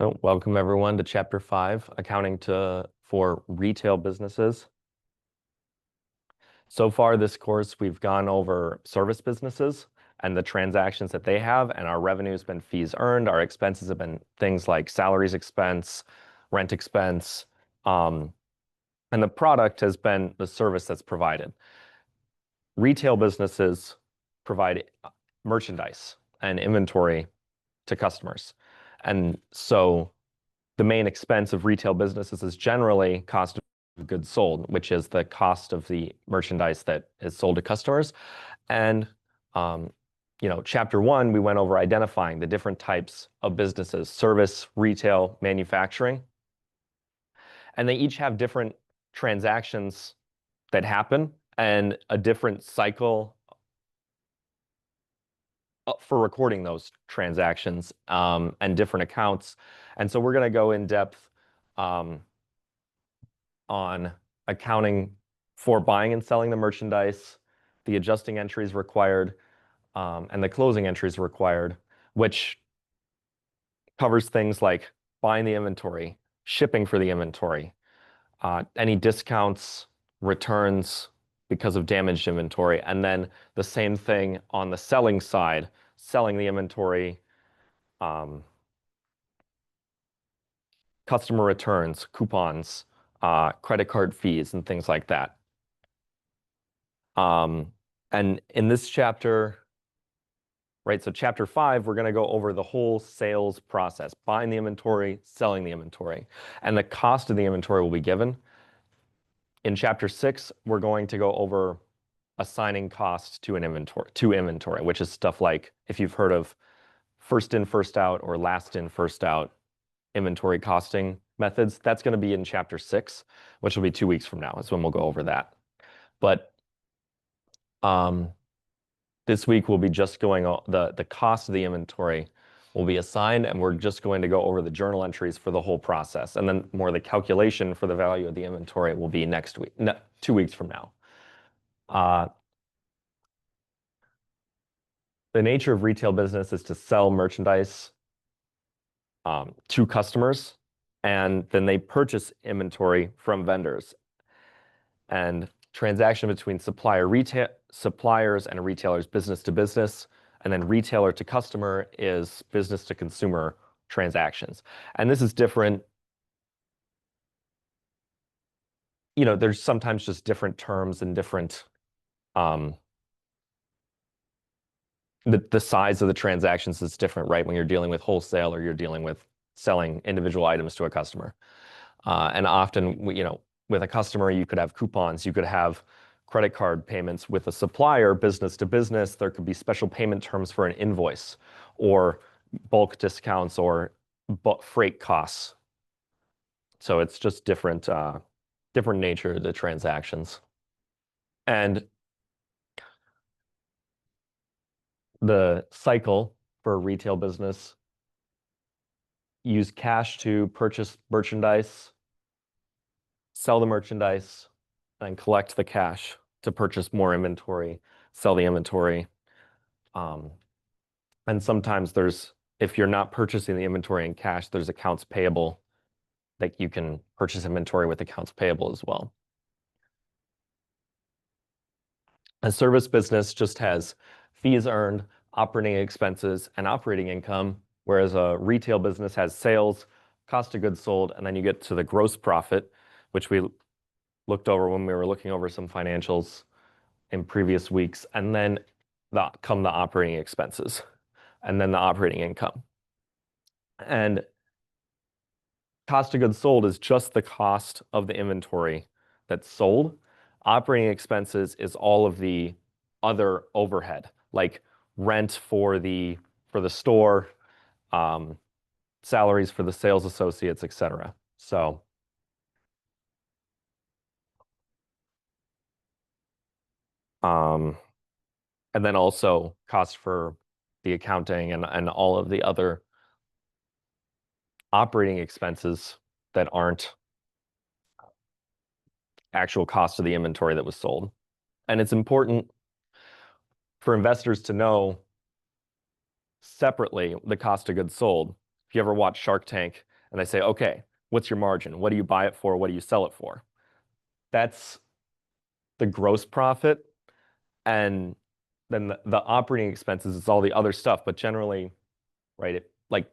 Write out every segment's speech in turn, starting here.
Oh, welcome everyone to Chapter 5, Accounting for Retail Businesses. So far this course, we've gone over service businesses and the transactions that they have, and our revenue has been fees earned. Our expenses have been things like salaries expense, rent expense, and the product has been the service that's provided. Retail businesses provide merchandise and inventory to customers. And so the main expense of retail businesses is generally cost of goods sold, which is the cost of the merchandise that is sold to customers. And Chapter 1, we went over identifying the different types of businesses: service, retail, manufacturing. And they each have different transactions that happen and a different cycle for recording those transactions, and different accounts. And so we're going to go in depth on accounting for buying and selling the merchandise, the adjusting entries required, and the closing entries required, which covers things like buying the inventory, shipping for the inventory, any discounts, returns because of damaged inventory, and then the same thing on the selling side, selling the inventory, customer returns, coupons, credit card fees, and things like that. And in this chapter, right, so Chapter 5, we're going to go over the whole sales process: buying the inventory, selling the inventory, and the cost of the inventory will be given. In Chapter 6, we're going to go over assigning cost to inventory, which is stuff like, if you've heard of first in, first out, or last in, first out inventory costing methods, that's going to be in Chapter 6, which will be 2 weeks from now, is when we'll go over that. But this week we'll be just going the cost of the inventory will be assigned, and we're just going to go over the journal entries for the whole process. And then more the calculation for the value of the inventory will be next week, 2 weeks from now. The nature of retail business is to sell merchandise to customers, and then they purchase inventory from vendors. And transaction between suppliers and retailers, business to business, and then retailer to customer is business to consumer transactions. And this is different. There's sometimes just different terms and different the size of the transactions is different, right? When you're dealing with wholesale or you're dealing with selling individual items to a customer. And often, with a customer, you could have coupons, you could have credit card payments. With a supplier, business to business, there could be special payment terms for an invoice, or bulk discounts, or freight costs. So it's just different nature of the transactions. And the cycle for a retail business: use cash to purchase merchandise, sell the merchandise, and collect the cash to purchase more inventory, sell the inventory. And sometimes if you're not purchasing the inventory in cash, there's accounts payable, that you can purchase inventory with accounts payable as well. A service business just has fees earned, operating expenses, and operating income, whereas a retail business has sales, cost of goods sold, and then you get to the gross profit, which we looked over when we were looking over some financials in previous weeks, and then come the operating expenses, and then the operating income. And cost of goods sold is just the cost of the inventory that's sold. Operating expenses is all of the other overhead, like rent for the store, salaries for the sales associates, etc. So and then also cost for the accounting and all of the other operating expenses that aren't actual cost of the inventory that was sold. And it's important for investors to know separately the cost of goods sold. If you ever watch Shark Tank, And they say, okay, what's your margin? What do you buy it for? What do you sell it for? That's the gross profit. And then the operating expenses is all the other stuff. But generally, right, like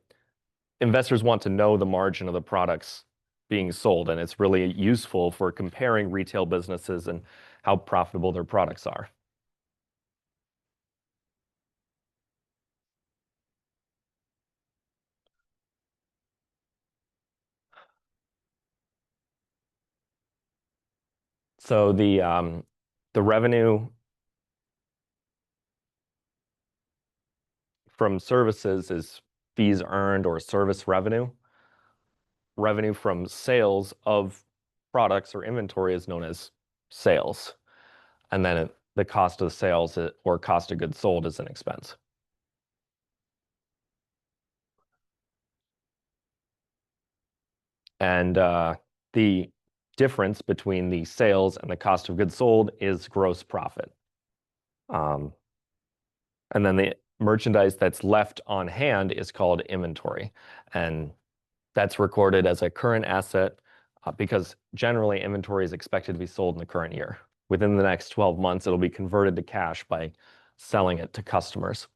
investors want to know the margin of the products being sold. And it's really useful for comparing retail businesses and how profitable their products are. So the revenue from services is fees earned or service revenue. Revenue from sales of products or inventory is known as sales. And then the cost of sales or cost of goods sold is an expense. And the difference between the sales and the cost of goods sold is gross profit. Um, and then the merchandise that's left on hand is called inventory. And that's recorded as a current asset because generally inventory is expected to be sold in the current year. Within the next 12 months, it'll be converted to cash by selling it to customers.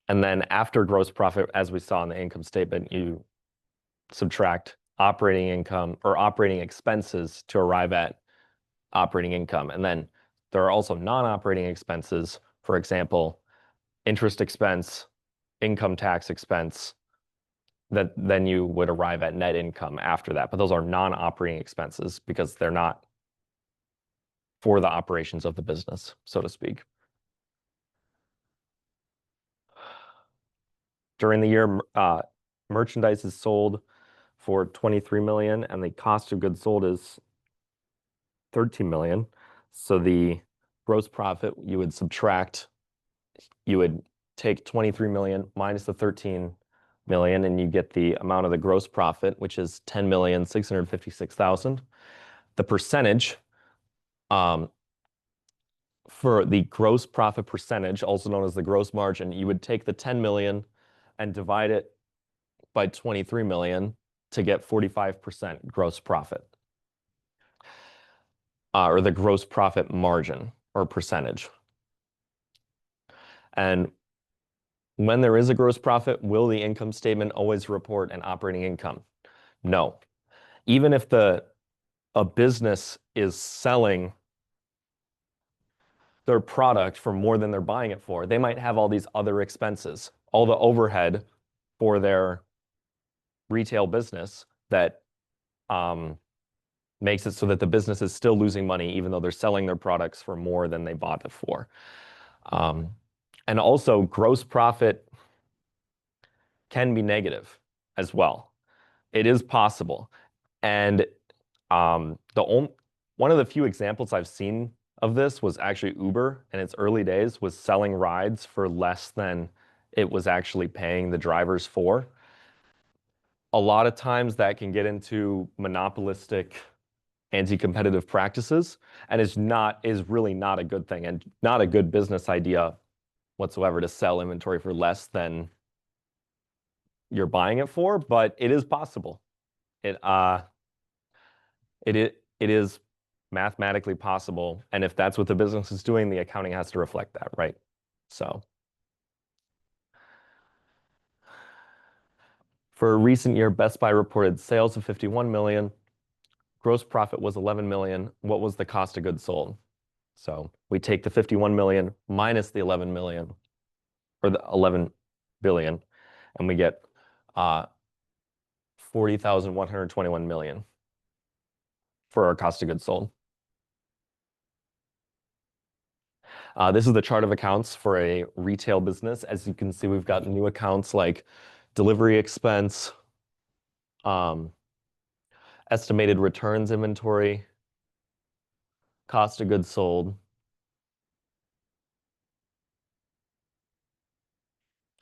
And then after gross profit, as we saw in the income statement, you subtract operating income or operating expenses to arrive at operating income. And then there are also non-operating expenses, for example, interest expense, income tax expense, that then you would arrive at net income after that. But those are non-operating expenses because they're not for the operations of the business, so to speak. During the year, merchandise is sold for 23 million and the cost of goods sold is 13 million. So the gross profit you would subtract, you would take 23 million minus the 13 million and you get the amount of the gross profit, which is 10,656,000. The percentage for the gross profit percentage, also known as the gross margin, you would take the 10 million and divide it by 23 million to get 45% gross profit, or the gross profit margin or percentage. And when there is a gross profit, will the income statement always report an operating income? No. Even if a business is selling their product for more than they're buying it for, they might have all these other expenses, all the overhead for their retail business that makes it so that the business is still losing money, even though they're selling their products for more than they bought it for. Um, and also, gross profit can be negative as well. It is possible. And one of the few examples I've seen of this was actually Uber in its early days was selling rides for less than it was actually paying the drivers for. A lot of times that can get into monopolistic anti-competitive practices and is really not a good thing and not a good business idea whatsoever to sell inventory for less than you're buying it for, but it is possible. It it is mathematically possible, and if that's what the business is doing, the accounting has to reflect that, right? So for a recent year, Best Buy reported sales of 51 million, gross profit was 11 million. What was the cost of goods sold? So we take the 51 million minus the 11 million, or the 11 billion, and we get 40,121 million for our cost of goods sold. This is the chart of accounts for a retail business. As you can see, we've got new accounts like delivery expense, estimated returns inventory, cost of goods sold,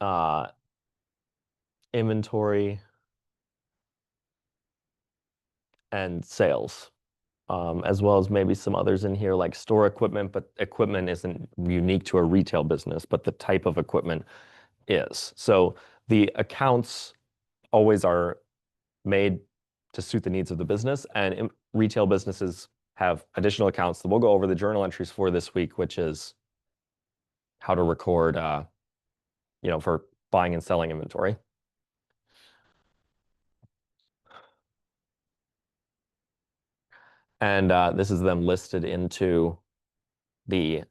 uh, inventory, and sales. as well as maybe some others in here like store equipment, but equipment isn't unique to a retail business, but the type of equipment is. So the accounts always are made to suit the needs of the business, and retail businesses have additional accounts that we'll go over the journal entries for this week, which is how to record, for buying and selling inventory. And this is them listed into the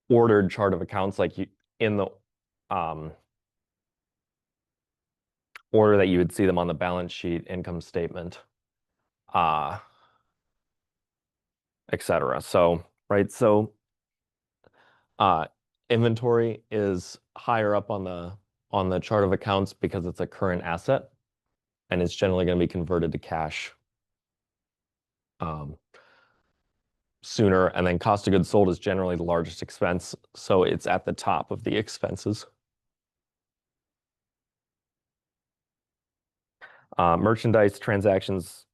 ordered chart of accounts, like in the order that you would see them on the balance sheet, income statement, etc. So, right, so inventory is higher up on the chart of accounts because it's a current asset, and it's generally going to be converted to cash sooner. And then cost of goods sold is generally the largest expense, so it's at the top of the expenses. Merchandise transactions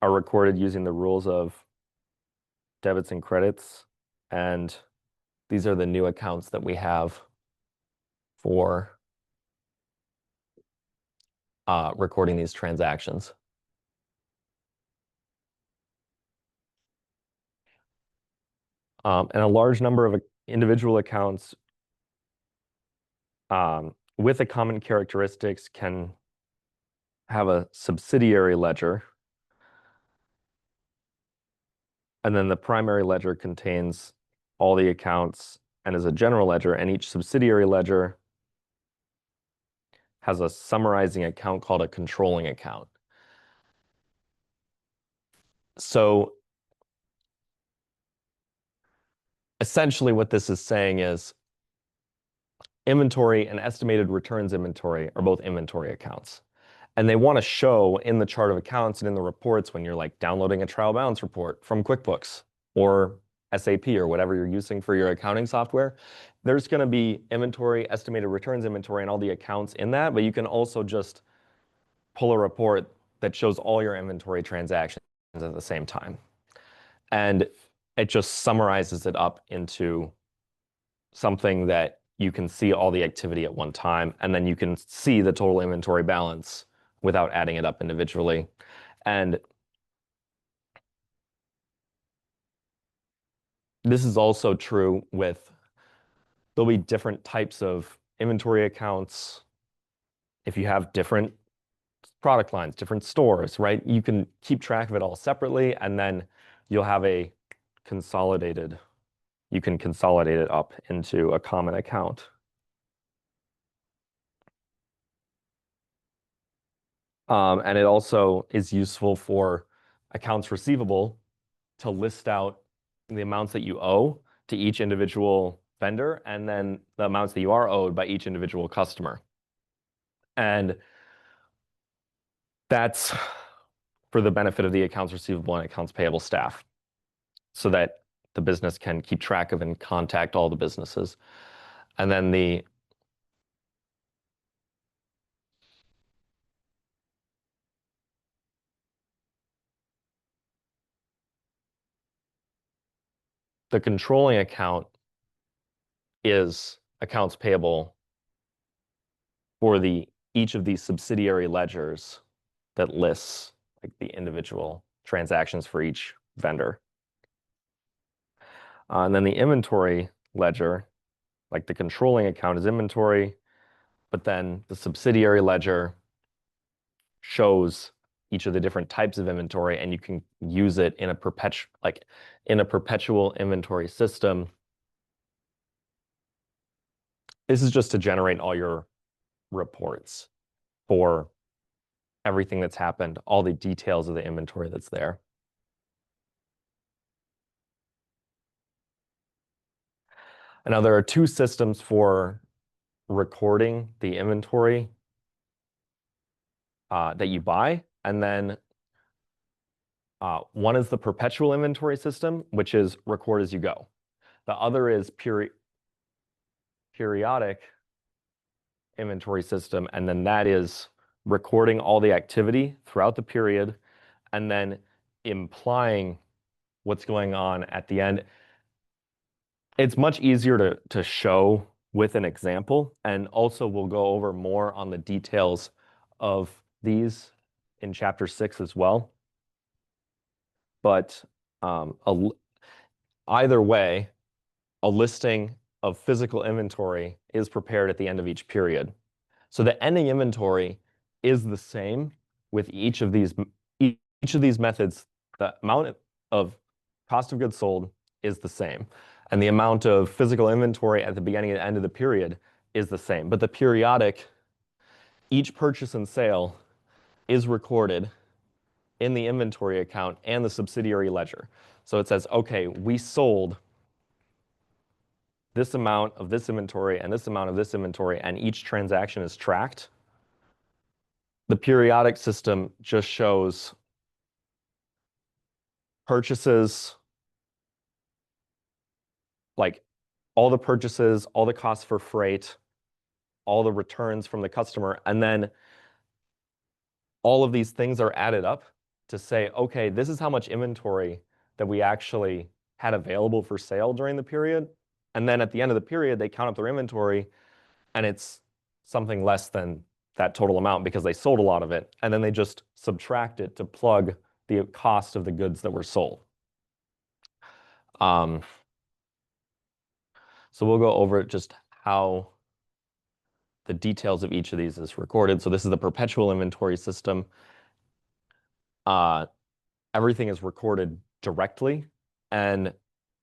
are recorded using the rules of debits and credits, and these are the new accounts that we have for recording these transactions. And a large number of individual accounts with a common characteristics can have a subsidiary ledger. And then the primary ledger contains all the accounts and is a general ledger, and each subsidiary ledger has a summarizing account called a controlling account. So essentially what this is saying is inventory and estimated returns inventory are both inventory accounts. And they want to show in the chart of accounts and in the reports when you're like downloading a trial balance report from QuickBooks or SAP or whatever you're using for your accounting software, there's going to be inventory, estimated returns inventory, and all the accounts in that. But you can also just pull a report that shows all your inventory transactions at the same time. And it just summarizes it up into something that you can see all the activity at one time, and then you can see the total inventory balance without adding it up individually. And this is also true with, there'll be different types of inventory accounts. If you have different product lines, different stores, right? You can keep track of it all separately, and then you'll have you can consolidate it up into a common account. And it also is useful for accounts receivable to list out the amounts that you owe to each individual vendor, and then the amounts that you are owed by each individual customer. And that's for the benefit of the accounts receivable and accounts payable staff, so that the business can keep track of and contact all the businesses. And then the controlling account is accounts payable for each of these subsidiary ledgers that lists like the individual transactions for each vendor. And then the inventory ledger, like the controlling account is inventory, but then the subsidiary ledger shows each of the different types of inventory, and you can use it in a perpetual inventory system. This is just to generate all your reports for everything that's happened, all the details of the inventory that's there. And now there are two systems for recording the inventory that you buy. And then one is the perpetual inventory system, which is record as you go. The other is periodic inventory system, and then that is recording all the activity throughout the period, and then implying what's going on at the end. It's much easier to show with an example, and also we'll go over more on the details of these in chapter 6 as well. But either way, a listing of physical inventory is prepared at the end of each period. So the ending inventory is the same with each of these methods. The amount of cost of goods sold is the same, and the amount of physical inventory at the beginning and end of the period is the same. But the periodic, each purchase and sale is recorded in the inventory account and the subsidiary ledger. So it says, okay, we sold this amount of this inventory and this amount of this inventory, and each transaction is tracked. The periodic system just shows purchases, like all the purchases, all the costs for freight, all the returns from the customer, and then all of these things are added up to say, okay, this is how much inventory that we actually had available for sale during the period. And then at the end of the period, they count up their inventory, and it's something less than that total amount because they sold a lot of it. And then they just subtract it to plug the cost of the goods that were sold. So we'll go over just how the details of each of these is recorded. So this is the perpetual inventory system. Everything is recorded directly and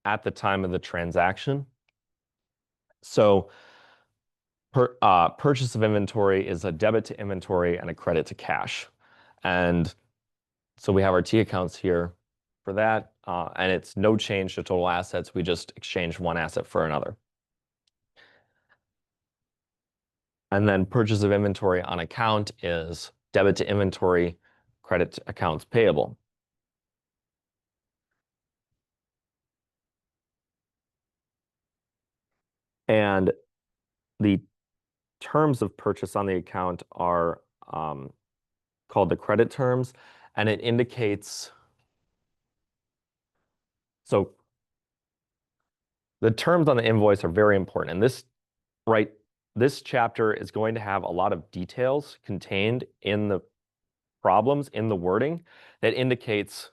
at the time of the transaction. So purchase of inventory is a debit to inventory and a credit to cash. And so we have our T accounts here for that, and it's no change to total assets. We just exchange one asset for another. And then purchase of inventory on account is debit to inventory, credit to accounts payable. And the terms of purchase on the account are called the credit terms, and it indicates, so the terms on the invoice are very important. And this chapter is going to have a lot of details contained in the problems, in the wording, that indicates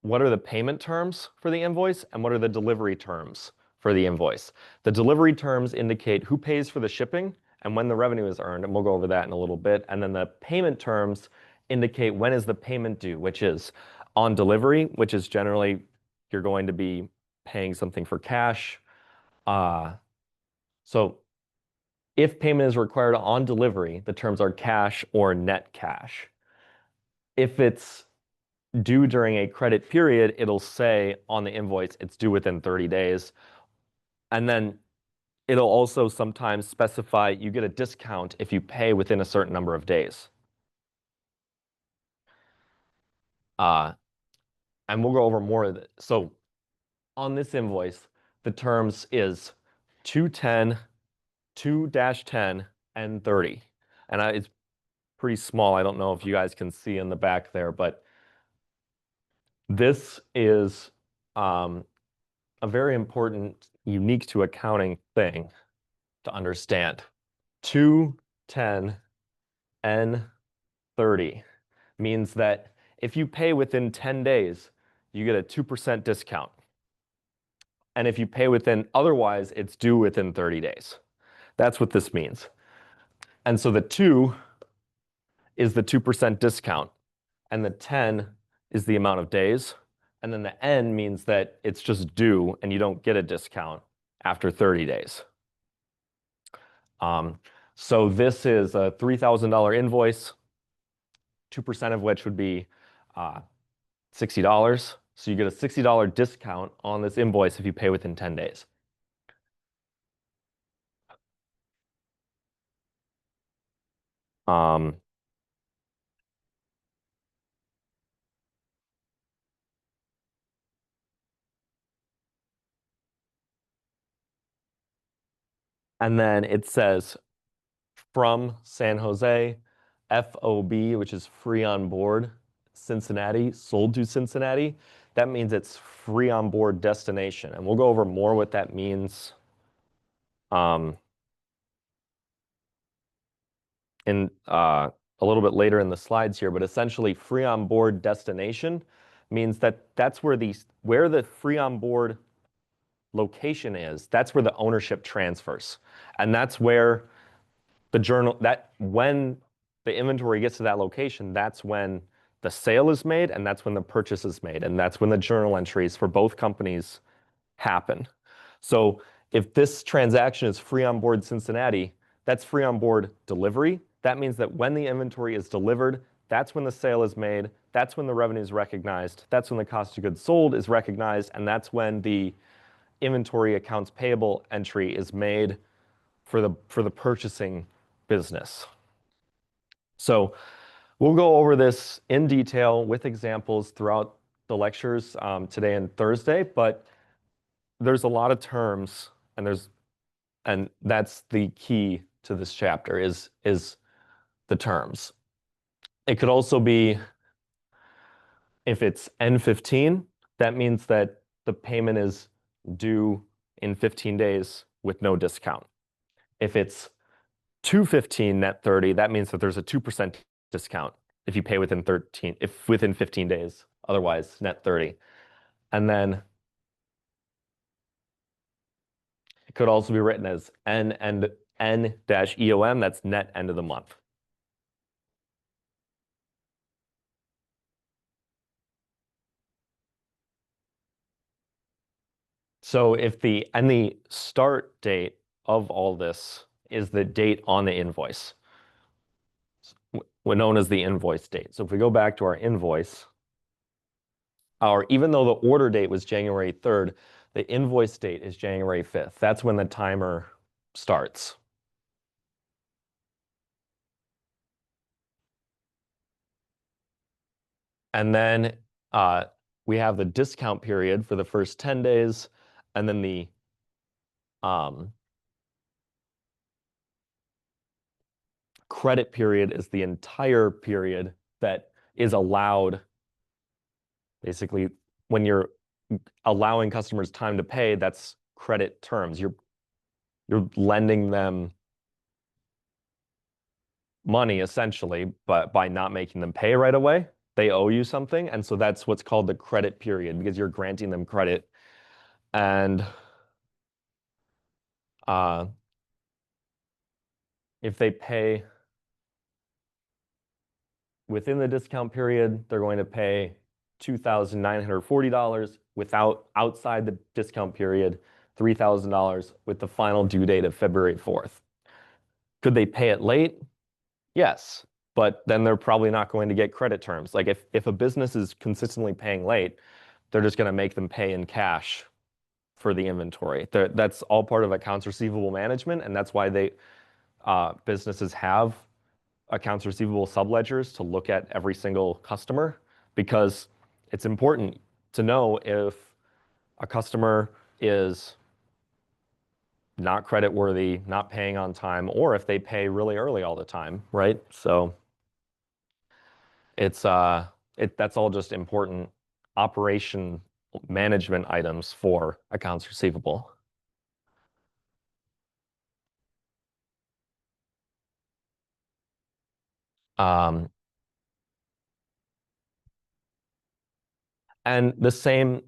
what are the payment terms for the invoice and what are the delivery terms for the invoice. The delivery terms indicate who pays for the shipping and when the revenue is earned, and we'll go over that in a little bit. And then the payment terms indicate when is the payment due, which is on delivery, which is generally you're going to be paying something for cash. So if payment is required on delivery, the terms are cash or net cash. If it's due during a credit period, it'll say on the invoice it's due within 30 days. And then it'll also sometimes specify you get a discount if you pay within a certain number of days. And we'll go over more of it. So on this invoice, the terms is 210, 2-10, and 30. And it's pretty small. I don't know if you guys can see in the back there, but this is a very important, unique to accounting thing to understand. 210 and 30 means that if you pay within 10 days, you get a 2% discount. And if you pay within, otherwise, it's due within 30 days. That's what this means. And so the 2 is the 2% discount, and the 10 is the amount of days. And then the N means that it's just due and you don't get a discount after 30 days. So this is a $3,000 invoice, 2% of which would be $60. So you get a $60 discount on this invoice if you pay within 10 days. And then it says from San Jose, FOB, which is free on board, Cincinnati, sold to Cincinnati, that means it's free on board destination. And we'll go over more what that means um, in a little bit later in the slides here. But essentially, free on board destination means that that's where the free on board location is. That's where the ownership transfers, and that's where when the inventory gets to that location, that's when the sale is made, and that's when the purchase is made, and that's when the journal entries for both companies happen. So if this transaction is free on board Cincinnati, that's free on board delivery. That means that when the inventory is delivered, that's when the sale is made, that's when the revenue is recognized, that's when the cost of goods sold is recognized, and that's when the inventory accounts payable entry is made for the purchasing business. So we'll go over this in detail with examples throughout the lectures today and Thursday, but there's a lot of terms, and that's the key to this chapter is the terms. It could also be, if it's N15, that means that the payment is due in 15 days with no discount. If it's 215 net 30, that means that there's a 2% discount if you pay within 15 days, otherwise net 30. And then it could also be written as N-EOM, that's net end of the month. So if the start date of all this is the date on the invoice, known as the invoice date. So if we go back to our invoice, even though the order date was January 3rd, the invoice date is January 5th. That's when the timer starts. And then we have the discount period for the first 10 days, and then the credit period is the entire period that is allowed. Basically, when you're allowing customers time to pay, that's credit terms. You're lending them money essentially, but by not making them pay right away, they owe you something. And so that's what's called the credit period, because you're granting them credit. And if they pay within the discount period, they're going to pay $2,940 outside the discount period, $3,000 with the final due date of February 4th. Could they pay it late? Yes, but then they're probably not going to get credit terms. Like if a business is consistently paying late, they're just going to make them pay in cash for the inventory. That's all part of accounts receivable management, and that's why businesses have accounts receivable subledgers to look at every single customer, because it's important to know if a customer is not creditworthy, not paying on time, or if they pay really early all the time, right? So that's all just important operation management items for accounts receivable. And the same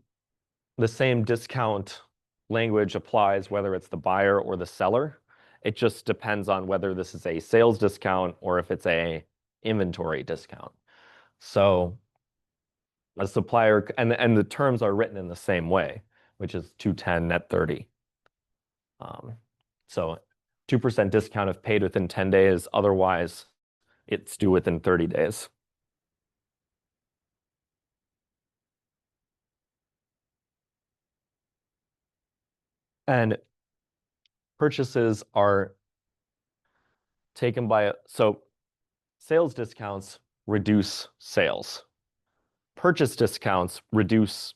discount language applies whether it's the buyer or the seller. It just depends on whether this is a sales discount or if it's a inventory discount. So a supplier, and the terms are written in the same way, which is 210 net 30. So 2% discount if paid within 10 days, otherwise it's due within 30 days. And purchases are taken so sales discounts reduce sales. Purchase discounts reduce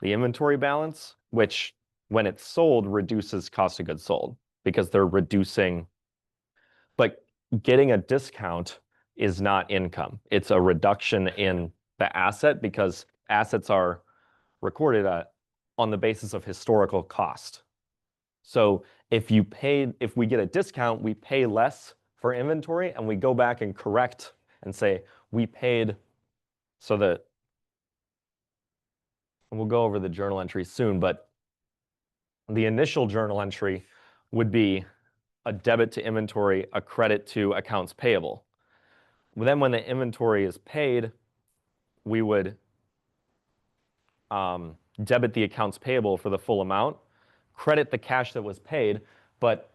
the inventory balance, which when it's sold reduces cost of goods sold, because they're reducing. But getting a discount is not income. It's a reduction in the asset because assets are recorded on the basis of historical cost. So if we get a discount, we pay less for inventory and we go back and correct and say we paid so that, and we'll go over the journal entry soon, but the initial journal entry would be a debit to inventory, a credit to accounts payable. Then when the inventory is paid, we would debit the accounts payable for the full amount, credit the cash that was paid, but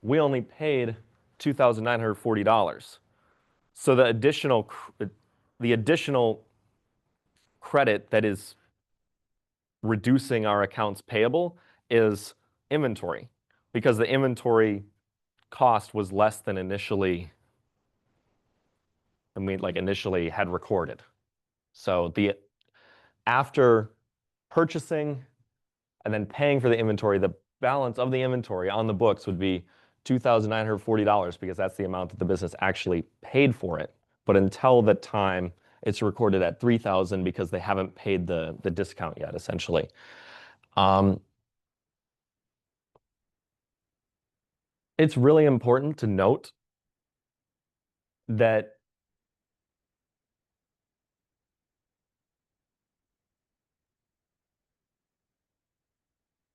we only paid $2,940. So the additional credit that is reducing our accounts payable is inventory because the inventory cost was less than initially had recorded. So after purchasing and then paying for the inventory, the balance of the inventory on the books would be $2,940 because that's the amount that the business actually paid for it. But until the time, it's recorded at $3,000 because they haven't paid the discount yet, essentially. It's really important to note that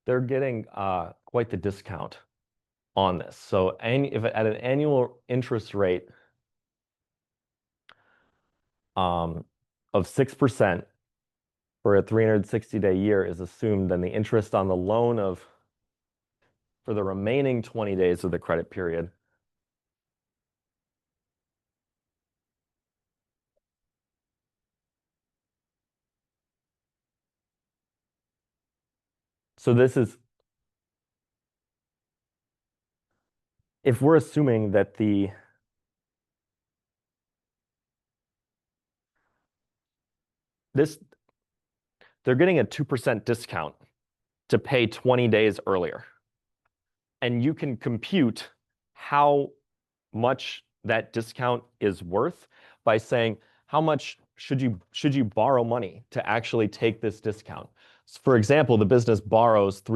they're getting quite the discount on this. So if at an annual interest rate of 6% for a 360-day year is assumed, then the interest on the loan for the remaining 20 days of the credit period so this is if we're assuming that they're getting a 2% discount to pay 20 days earlier. And you can compute how much that discount is worth by saying, how much should you borrow money to actually take this discount? So for example, the business borrows the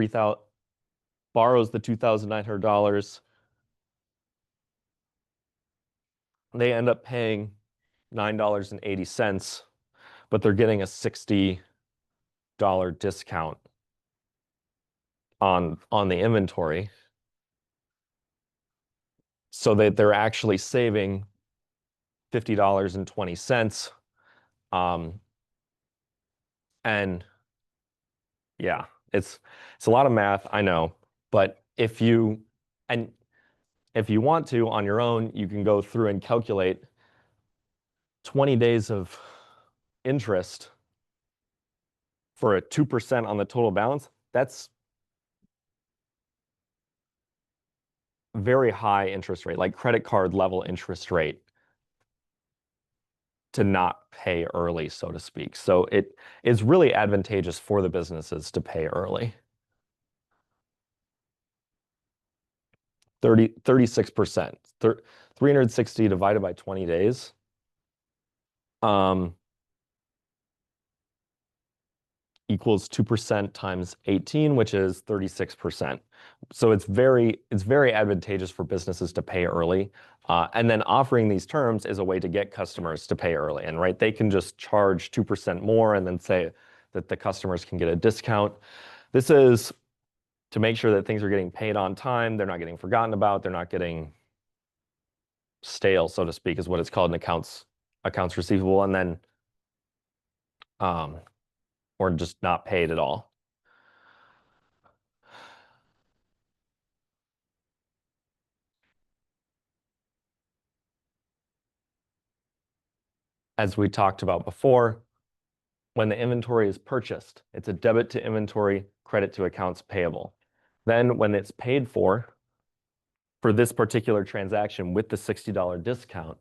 $2,900. They end up paying $9.80, but they're getting a $60 discount on the inventory. So that they're actually saving $50.20. And yeah, it's a lot of math, I know, but if you want to on your own, you can go through and calculate 20 days of interest for a 2% on the total balance. That's very high interest rate, like credit card level interest rate to not pay early, so to speak. So it is really advantageous for the businesses to pay early. 36%. 360 divided by 20 days. Equals 2% times 18, which is 36%. So it's very advantageous for businesses to pay early. And then offering these terms is a way to get customers to pay early. And right, they can just charge 2% more and then say that the customers can get a discount. This is to make sure that things are getting paid on time. They're not getting forgotten about. They're not getting stale, so to speak, is what it's called in accounts receivable. And then, or just not paid at all. As we talked about before, when the inventory is purchased, it's a debit to inventory, credit to accounts payable. Then when it's paid for this particular transaction with the $60 discount,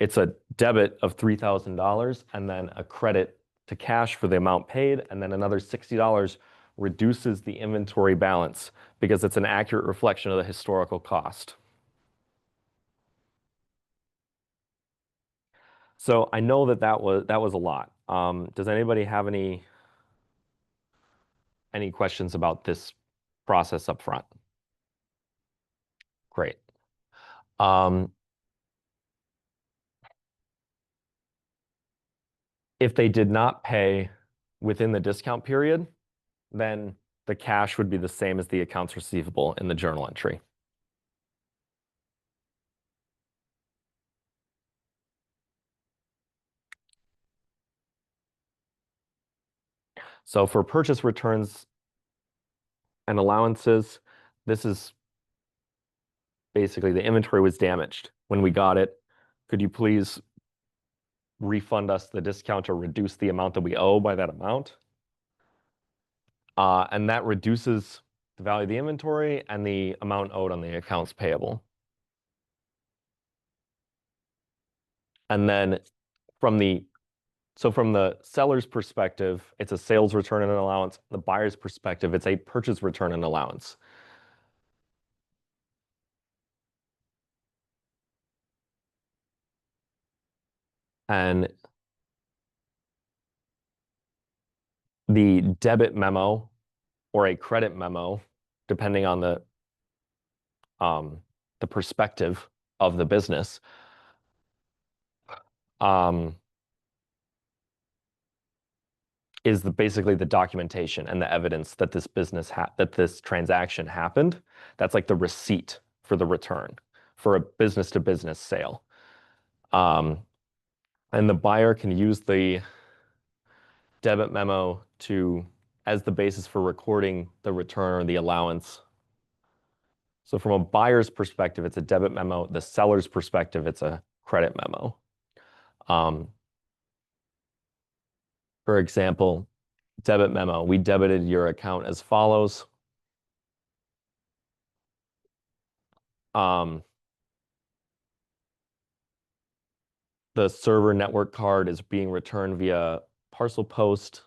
it's a debit of $3,000 and then a credit to cash for the amount paid, and then another $60 reduces the inventory balance because it's an accurate reflection of the historical cost. So I know that that was a lot. Does anybody have any questions about this process up front? Great. Um, if they did not pay within the discount period, then the cash would be the same as the accounts receivable in the journal entry. So for purchase returns and allowances, this is basically the inventory was damaged when we got it. Could you please refund us the discount or reduce the amount that we owe by that amount? And that reduces the value of the inventory and the amount owed on the accounts payable. And then from the seller's perspective, it's a sales return and an allowance. The buyer's perspective, it's a purchase return and allowance. And the debit memo or a credit memo, depending on the perspective of the business, is basically the documentation and the evidence that this transaction happened. That's like the receipt for the return for a business to business sale. And the buyer can use the debit memo as the basis for recording the return or the allowance. So from a buyer's perspective, it's a debit memo. The seller's perspective, it's a credit memo. For example, debit memo, we debited your account as follows. The server network card is being returned via parcel post.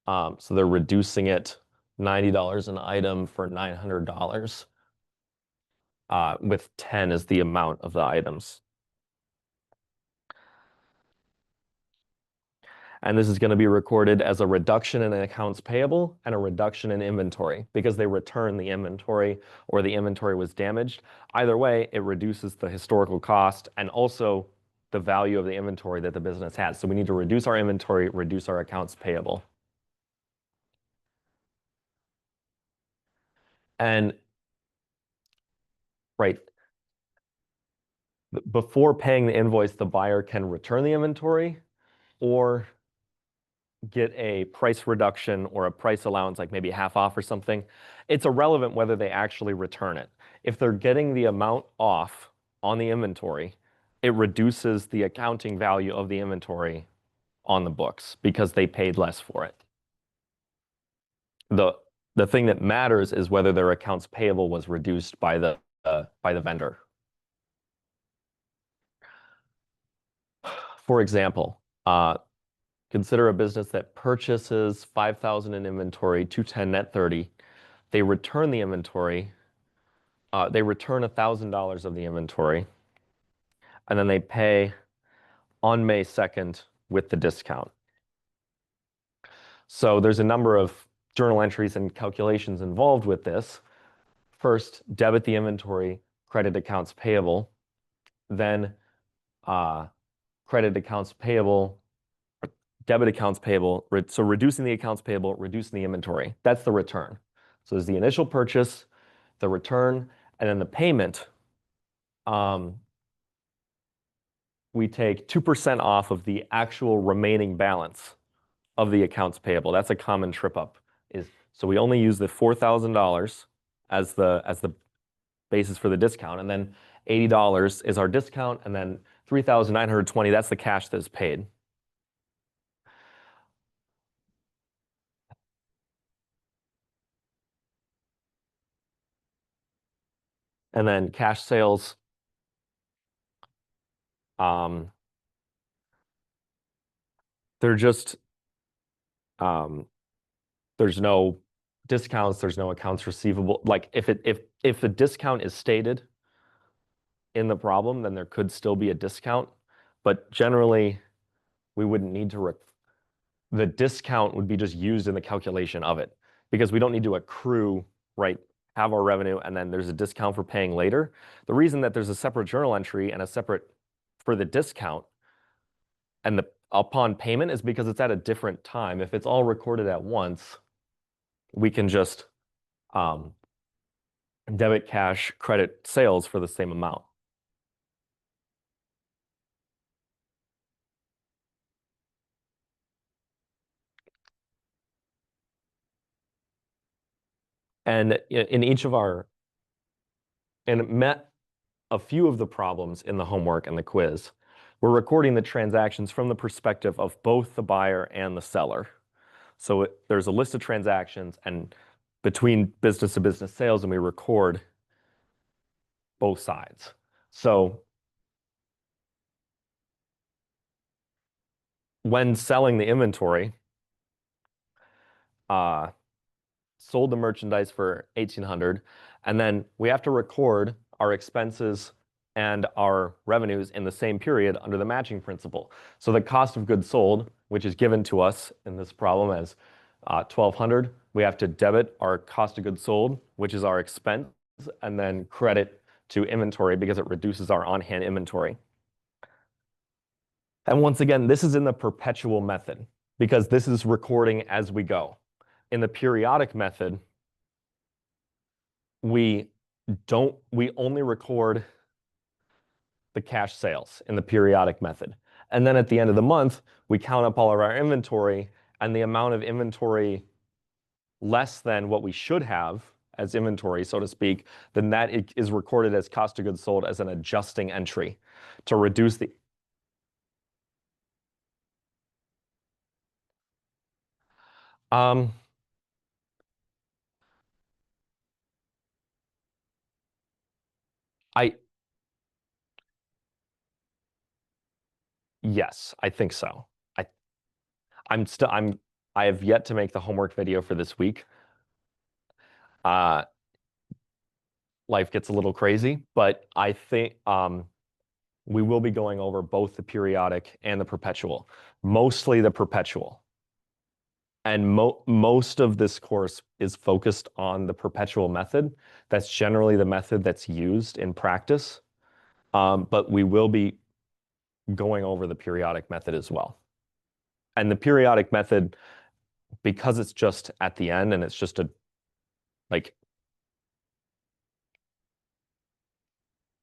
So they're reducing it $90 an item for $900, with 10 as the amount of the items. And this is going to be recorded as a reduction in accounts payable and a reduction in inventory because they return the inventory or the inventory was damaged. Either way, it reduces the historical cost and also the value of the inventory that the business has. So we need to reduce our inventory, reduce our accounts payable. And right, before paying the invoice, the buyer can return the inventory or get a price reduction or a price allowance, like maybe half off or something. It's irrelevant whether they actually return it. If they're getting the amount off on the inventory, it reduces the accounting value of the inventory on the books because they paid less for it. The thing that matters is whether their accounts payable was reduced by the vendor. For example, consider a business that purchases 5,000 in inventory, 210 net 30. They return the inventory. They return $1,000 of the inventory, and then they pay on May 2nd with the discount. So there's a number of journal entries and calculations involved with this. First, debit the inventory, credit accounts payable, then credit accounts payable, debit accounts payable. So reducing the accounts payable, reducing the inventory. That's the return. So there's the initial purchase, the return, and then the payment. We take 2% off of the actual remaining balance of the accounts payable. That's a common trip up. So we only use the $4,000 as the basis for the discount, and then $80 is our discount, and then $3,920, that's the cash that's paid. And then cash sales, they're just there's no discounts, there's no accounts receivable. Like if the discount is stated in the problem, then there could still be a discount. But generally, we wouldn't need to, the discount would be just used in the calculation of it because we don't need to accrue, right, have our revenue, and then there's a discount for paying later. The reason that there's a separate journal entry and a separate for the discount and the upon payment is because it's at a different time. If it's all recorded at once, we can just debit, cash, credit, sales for the same amount. And in each of our, and it met a few of the problems in the homework and the quiz. We're recording the transactions from the perspective of both the buyer and the seller. So there's a list of transactions and between business to business sales, and we record both sides. So when selling the inventory, sold the merchandise for 1,800, and then we have to record our expenses and our revenues in the same period under the matching principle. So the cost of goods sold, which is given to us in this problem as 1,200, we have to debit our cost of goods sold, which is our expense, and then credit to inventory because it reduces our on-hand inventory. And once again, this is in the perpetual method because this is recording as we go. In the periodic method, we only record the cash sales in the periodic method. And then at the end of the month, we count up all of our inventory, and the amount of inventory less than what we should have as inventory, so to speak, then that is recorded as cost of goods sold as an adjusting entry to reduce the. Um, I yes, I think so. I I have yet to make the homework video for this week. Uh, Life gets a little crazy, but I think we will be going over both the periodic and the perpetual, mostly the perpetual. And most of this course is focused on the perpetual method. That's generally the method that's used in practice. But we will be going over the periodic method as well. And the periodic method, because it's just at the end and it's just like,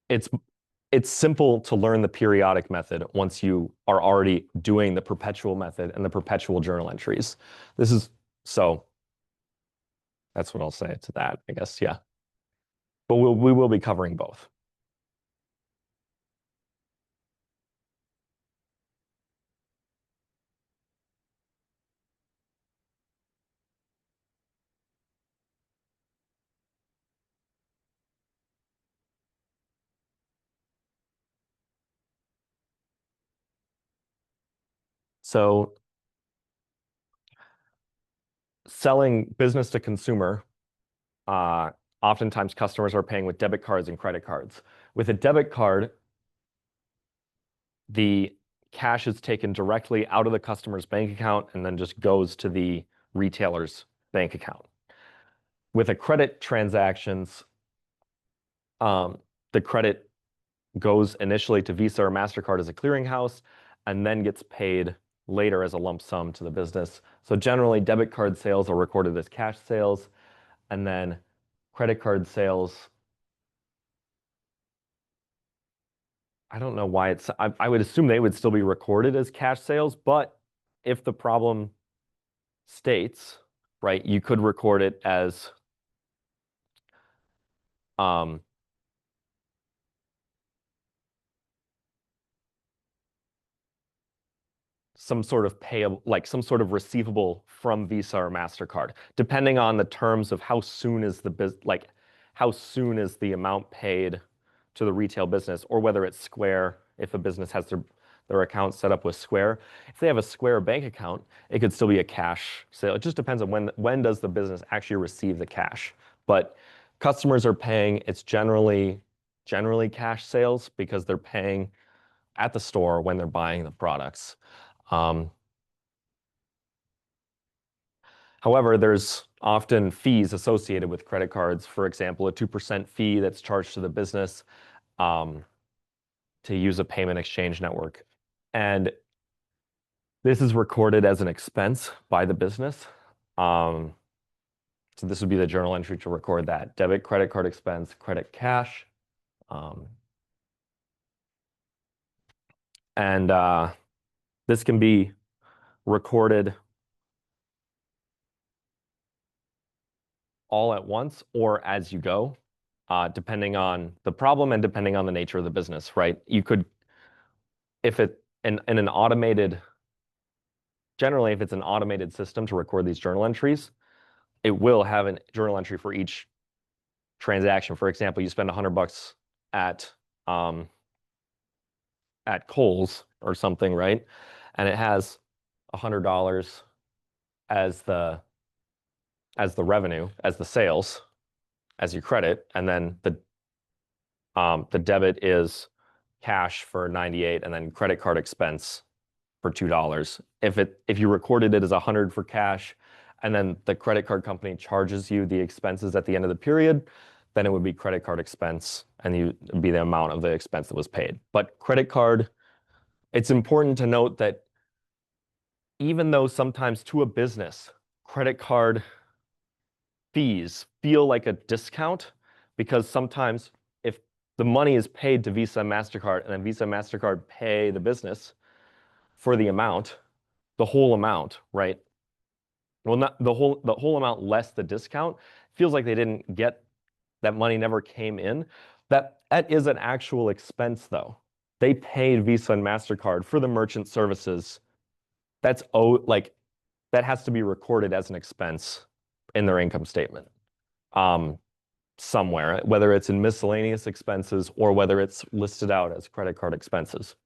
it's simple to learn the periodic method once you are already doing the perpetual method and the perpetual journal entries. So that's what I'll say to that, I guess, yeah. But we will be covering both. So selling business to consumer, oftentimes customers are paying with debit cards and credit cards. With a debit card, the cash is taken directly out of the customer's bank account and then just goes to the retailer's bank account. With a credit transactions, the credit goes initially to Visa or MasterCard as a clearinghouse and then gets paid later as a lump sum to the business. So generally, debit card sales are recorded as cash sales, and then credit card sales, I don't know why I would assume they would still be recorded as cash sales, but if the problem states, right, you could record it as some sort of payable, like some sort of receivable from Visa or MasterCard, depending on the terms of how soon is how soon is the amount paid to the retail business, or whether it's Square, if a business has their account set up with Square. If they have a Square bank account, it could still be a cash sale. It just depends on when does the business actually receive the cash. But customers are paying, it's generally cash sales because they're paying at the store when they're buying the products. Um, However, there's often fees associated with credit cards. For example, a 2% fee that's charged to the business um, to use a payment exchange network. And this is recorded as an expense by the business. Um, so this would be the journal entry to record that. Debit credit card expense, credit cash. Um, and this can be recorded all at once or as you go, depending on the problem and depending on the nature of the business, right? You could, if it in an automated, generally, if it's an automated system to record these journal entries, it will have a journal entry for each transaction. For example, you spend $100 at um, at Kohl's or something, right? And it has $100 as the revenue, as the sales, as your credit, and then the debit is cash for 98 and then credit card expense for $2. If you recorded it as 100 for cash and then the credit card company charges you the expenses at the end of the period, then it would be credit card expense and you be the amount of the expense that was paid. But credit card, it's important to note that even though sometimes to a business, credit card fees feel like a discount because sometimes if the money is paid to Visa and MasterCard and then Visa and MasterCard pay the business for the amount, the whole amount, right? Well, not the whole amount less the discount feels like they didn't get that money never came in. That is an actual expense though. They paid Visa and MasterCard for the merchant services. That's like that has to be recorded as an expense in their income statement. Um, Somewhere, whether it's in miscellaneous expenses or whether it's listed out as credit card expenses.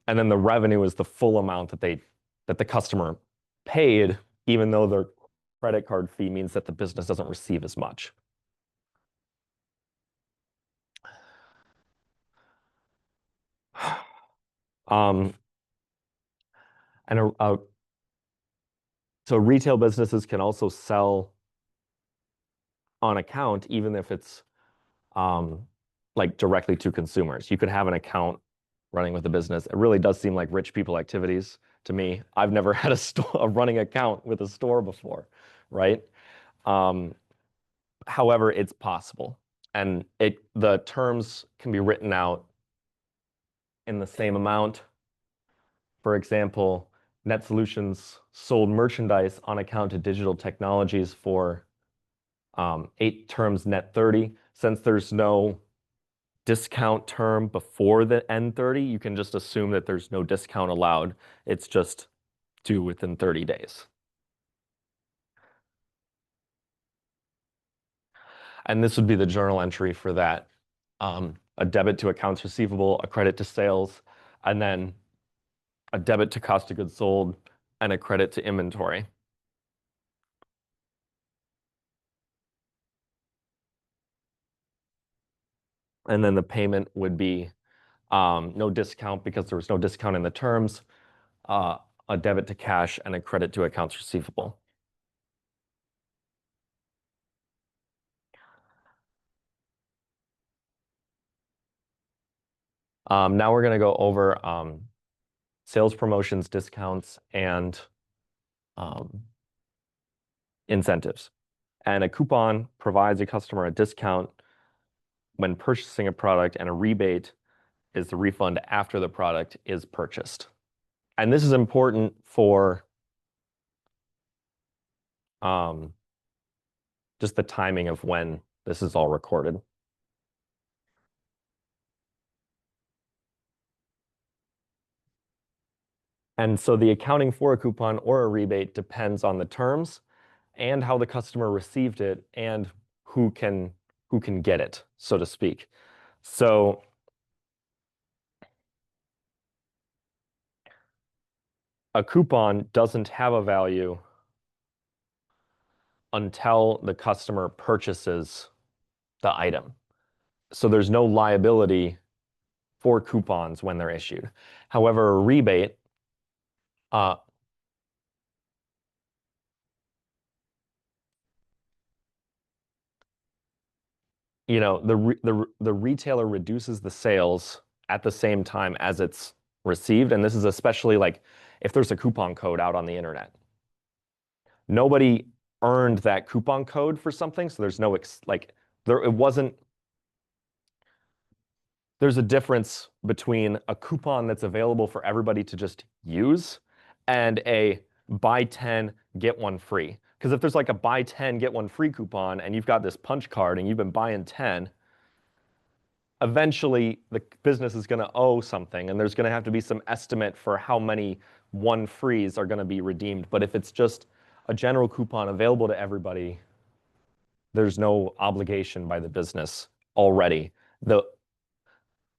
And then the revenue is the full amount that the customer paid, even though their credit card fee means that the business doesn't receive as much. Um, and so retail businesses can also sell on account, even if it's um, like directly to consumers. You could have an account running with a business. It really does seem like rich people activities to me. I've never had a running account with a store before, right? Um, However, it's possible, and the terms can be written out in the same amount. For example, Net Solutions sold merchandise on account of digital technologies for 8 terms net 30. Since there's no discount term before the N30, you can just assume that there's no discount allowed. It's just due within 30 days. And this would be the journal entry for that. A debit to accounts receivable, a credit to sales, and then a debit to cost of goods sold, and a credit to inventory. And then the payment would be no discount because there was no discount in the terms, uh, a debit to cash, and a credit to accounts receivable. Now we're going to go over sales promotions, discounts, and um, incentives. And a coupon provides a customer a discount when purchasing a product, and a rebate is the refund after the product is purchased. And this is important for um, just the timing of when this is all recorded. And so the accounting for a coupon or a rebate depends on the terms and how the customer received it and who can get it, so to speak. So a coupon doesn't have a value until the customer purchases the item. So there's no liability for coupons when they're issued. However, a rebate, uh, the retailer reduces the sales at the same time as it's received, and this is especially like if there's a coupon code out on the internet. Nobody earned that coupon code for something, so there's no it wasn't. There's a difference between a coupon that's available for everybody to just use and a buy 10, get one free. Because if there's like a buy 10, get one free coupon and you've got this punch card and you've been buying 10, eventually the business is going to owe something and there's going to have to be some estimate for how many one frees are going to be redeemed. But if it's just a general coupon available to everybody, there's no obligation by the business already.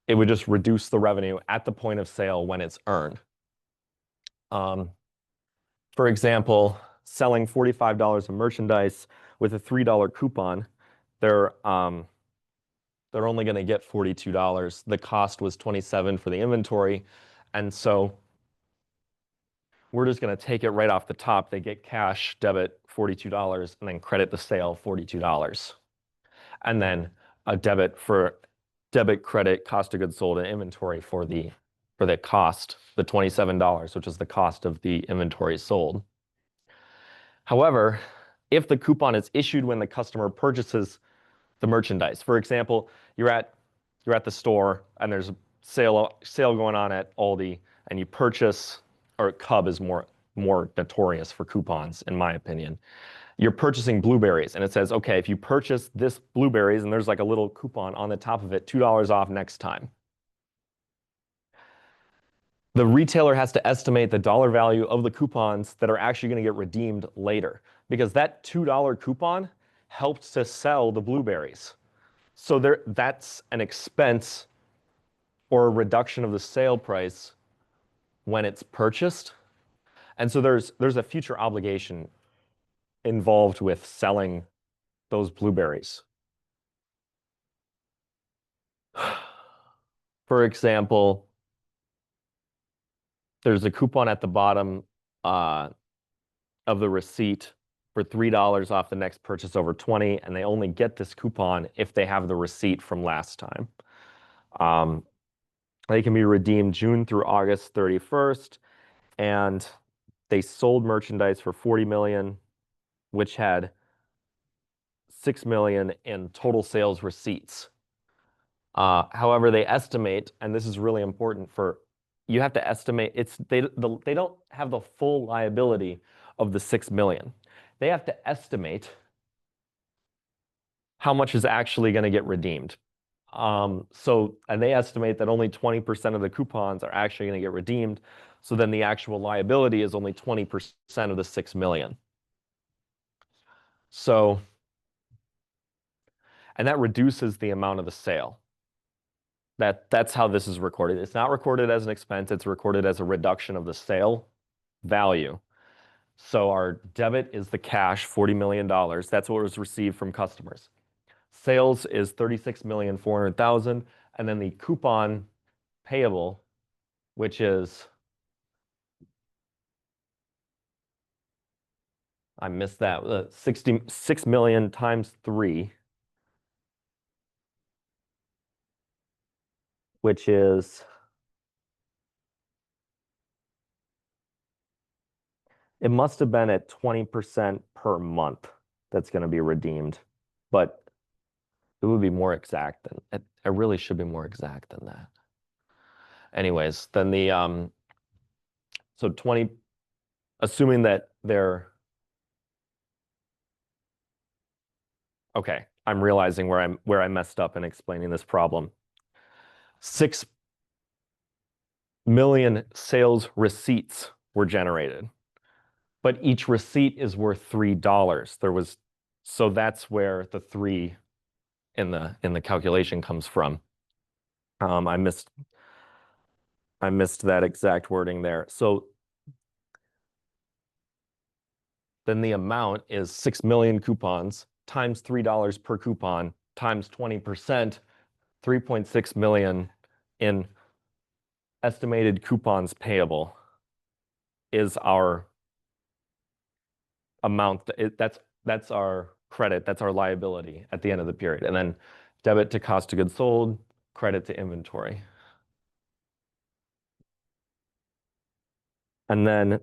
It would just reduce the revenue at the point of sale when it's earned. For example, selling $45 of merchandise with a $3 coupon, they're only going to get $42. The cost was $27 for the inventory, and so we're just going to take it right off the top. They get cash, debit $42, and then credit the sale $42, and then a debit credit cost of goods sold and inventory for the cost, the $27, which is the cost of the inventory sold. However, if the coupon is issued when the customer purchases the merchandise, for example, you're at the store and there's a sale going on at Aldi, and you purchase, or Cub is more notorious for coupons, in my opinion. You're purchasing blueberries, and it says, okay, if you purchase this blueberries, and there's like a little coupon on the top of it, $2 off next time. The retailer has to estimate the dollar value of the coupons that are actually going to get redeemed later, because that $2 coupon helped to sell the blueberries. So that's an expense or a reduction of the sale price when it's purchased. And so there's a future obligation involved with selling those blueberries. For example, there's a coupon at the bottom of the receipt for $3 off the next purchase over 20, and they only get this coupon if they have the receipt from last time. They can be redeemed June through August 31st, and they sold merchandise for $40 million, which had $6 million in total sales receipts. However, they estimate, and this is really important you have to estimate, they don't have the full liability of the $6 million. They have to estimate how much is actually going to get redeemed. And they estimate that only 20% of the coupons are actually going to get redeemed. So then the actual liability is only 20% of the $6 million. So, and that reduces the amount of the sale. That's how this is recorded. It's not recorded as an expense. It's recorded as a reduction of the sale value. So our debit is the cash, $40 million. That's what was received from customers. Sales is $36,400,000, and then the coupon payable, which is, I missed that, 66 million times 3, which is, it must have been at 20% per month that's going to be redeemed, but it would be more exact than, it really should be more exact than that. Anyways, then so 20, assuming that they're, okay, I'm realizing where I messed up in explaining this problem. 6 million sales receipts were generated, but each receipt is worth $3. So that's where the 3 in the calculation comes from. I missed that exact wording there. So then the amount is 6 million coupons times $3 per coupon times 20%, 3.6 million in estimated coupons payable is our amount. That's our credit. That's our liability at the end of the period. And then debit to cost of goods sold, credit to inventory. And then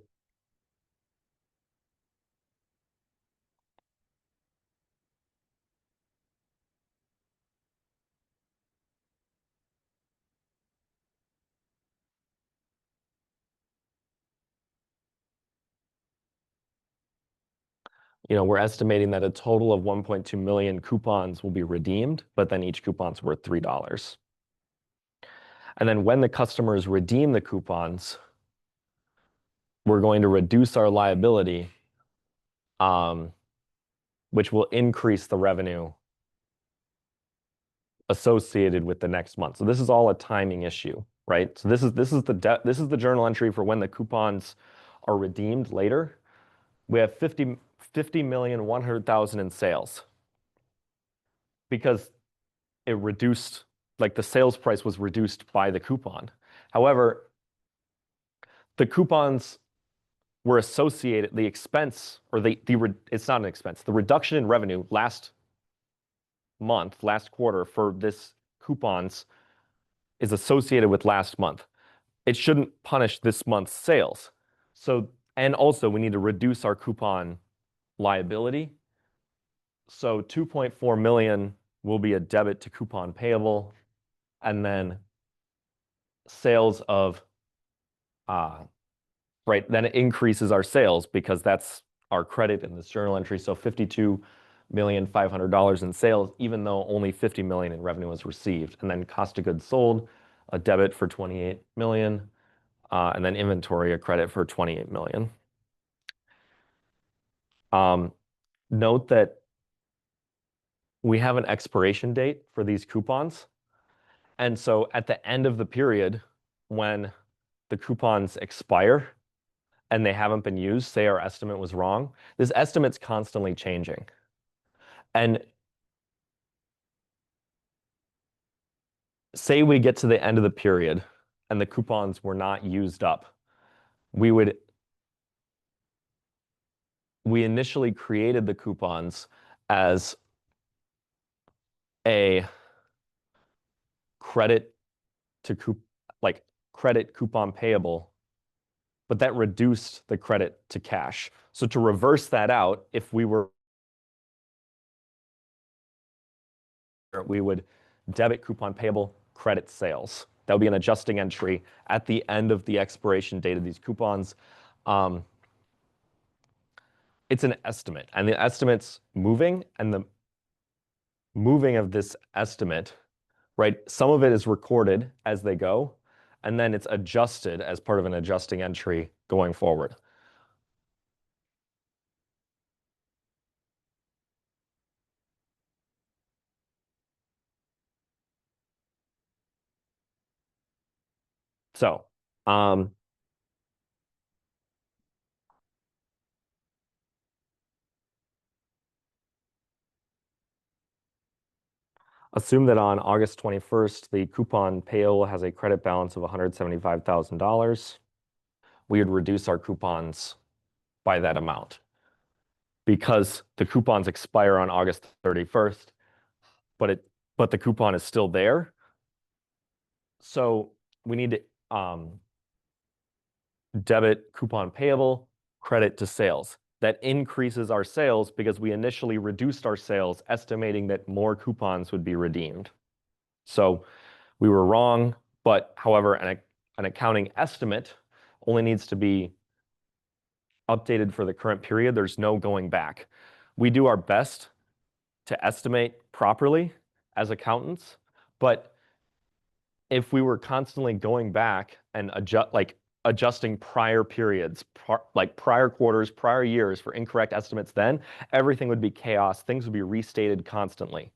we're estimating that a total of 1.2 million coupons will be redeemed, but then each coupon's worth $3. And then when the customers redeem the coupons, we're going to reduce our liability, which will increase the revenue associated with the next month. So this is all a timing issue, right? So this is the journal entry for when the coupons are redeemed later. We have 50,100,000 in sales because it reduced, like the sales price was reduced by the coupon. However, the coupons were associated, the expense, or it's not an expense, the reduction in revenue last quarter for this coupons is associated with last month. It shouldn't punish this month's sales. So, and also we need to reduce our coupon liability. So 2.4 million will be a debit to coupon payable, and then sales of, right, then it increases our sales because that's our credit in this journal entry. So $52,500,000 in sales, even though only 50 million in revenue was received. And then cost of goods sold, a debit for 28 million, and then inventory, a credit for 28 million. Note that we have an expiration date for these coupons. And so at the end of the period, when the coupons expire and they haven't been used, say our estimate was wrong, this estimate's constantly changing. And say we get to the end of the period and the coupons were not used up, we initially created the coupons as a credit coupon payable, but that reduced the credit to cash. So to reverse that out, if we would debit coupon payable, credit sales. That would be an adjusting entry at the end of the expiration date of these coupons. It's an estimate, and the estimate's moving, and the moving of this estimate, right? Some of it is recorded as they go, and then it's adjusted as part of an adjusting entry going forward. So, assume that on August 21st, the coupon payable has a credit balance of $175,000. We would reduce our coupons by that amount. Because the coupons expire on August 31st, but the coupon is still there. So we need to debit coupon payable, credit to sales. That increases our sales because we initially reduced our sales, estimating that more coupons would be redeemed. So we were wrong, but however, an accounting estimate only needs to be updated for the current period. There's no going back. We do our best to estimate properly as accountants, but if we were constantly going back and adjusting prior periods, like prior quarters, prior years for incorrect estimates, then everything would be chaos. Things would be restated constantly.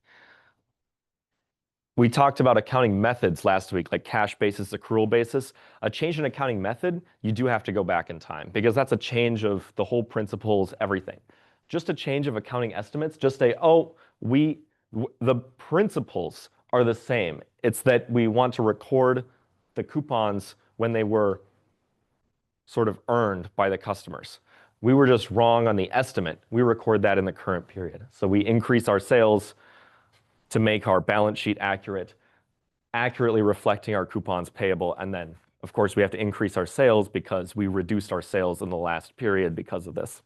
We talked about accounting methods last week, like cash basis, accrual basis. A change in accounting method, you do have to go back in time because that's a change of the whole principles, everything. Just a change of accounting estimates, just say, oh, the principles are the same. It's that we want to record the coupons when they were sort of earned by the customers. We were just wrong on the estimate. We record that in the current period. So we increase our sales to make our balance sheet accurate, accurately reflecting our coupons payable. And then, of course, we have to increase our sales because we reduced our sales in the last period because of this.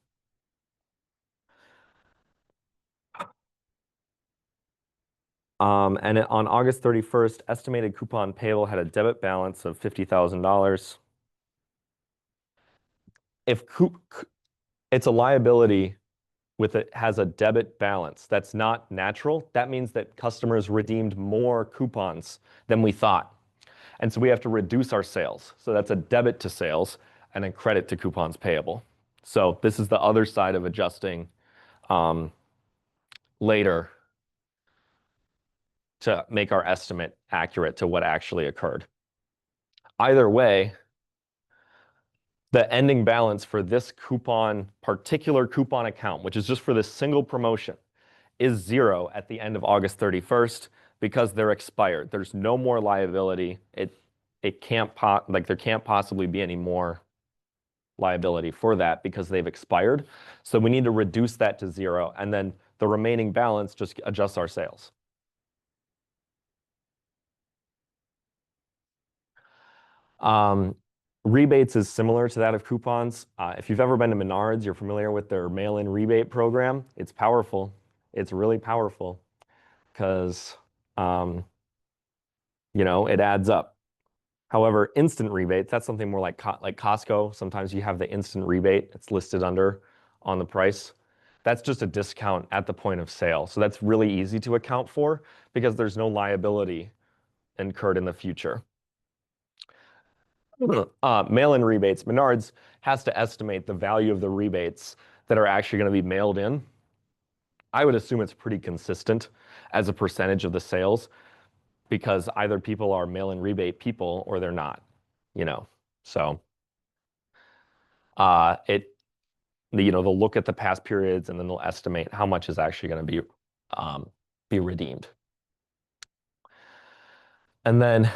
And on August 31st, estimated coupon payable had a debit balance of $50,000. If it's a liability has a debit balance, that's not natural. That means that customers redeemed more coupons than we thought. And so we have to reduce our sales. So that's a debit to sales and a credit to coupons payable. So this is the other side of adjusting later to make our estimate accurate to what actually occurred. Either way, the ending balance for this particular coupon account, which is just for this single promotion, is 0 at the end of August 31st because they're expired. There's no more liability. There can't possibly be any more liability for that because they've expired. So we need to reduce that to 0, and then the remaining balance just adjusts our sales. Rebates is similar to that of coupons. If you've ever been to Menards, you're familiar with their mail-in rebate program. It's powerful. It's really powerful because, it adds up. However, instant rebates, that's something more like Costco. Sometimes you have the instant rebate. It's listed under on the price. That's just a discount at the point of sale. So that's really easy to account for because there's no liability incurred in the future. Mail-in rebates. Menards has to estimate the value of the rebates that are actually going to be mailed in. I would assume it's pretty consistent as a percentage of the sales because either people are mail-in rebate people or they're not, So they'll look at the past periods and then they'll estimate how much is actually going to be redeemed. And then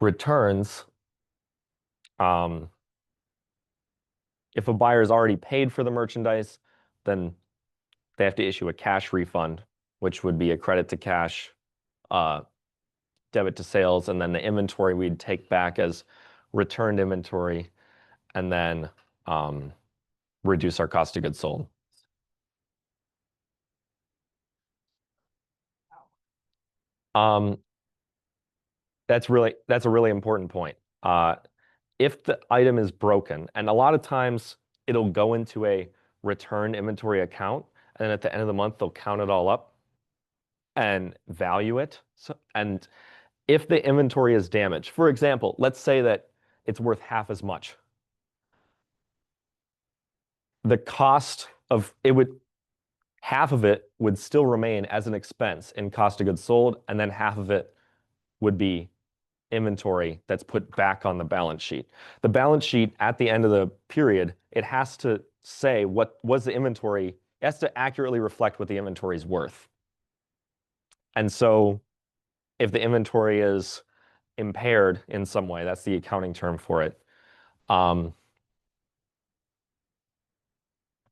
returns. If a buyer's already paid for the merchandise, then they have to issue a cash refund, which would be a credit to cash, debit to sales, and then the inventory we'd take back as returned inventory, and then reduce our cost of goods sold. That's a really important point. If the item is broken, and a lot of times it'll go into a return inventory account, and then at the end of the month, they'll count it all up and value it. And if the inventory is damaged, for example, let's say that it's worth half as much. The cost of half of it would still remain as an expense in cost of goods sold, and then half of it would be inventory that's put back on the balance sheet. The balance sheet at the end of the period, it has to say what was the inventory. It has to accurately reflect what the inventory is worth. And so if the inventory is impaired in some way, that's the accounting term for it,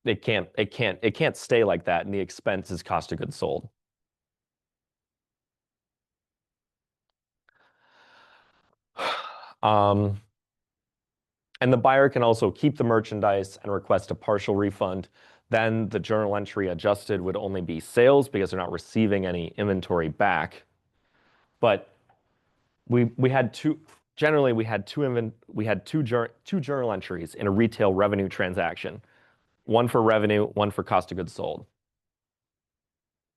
it can't stay like that, and the expense is cost of goods sold. And the buyer can also keep the merchandise and request a partial refund. Then the journal entry adjusted would only be sales because they're not receiving any inventory back. But we had two journal entries in a retail revenue transaction, one for revenue, one for cost of goods sold.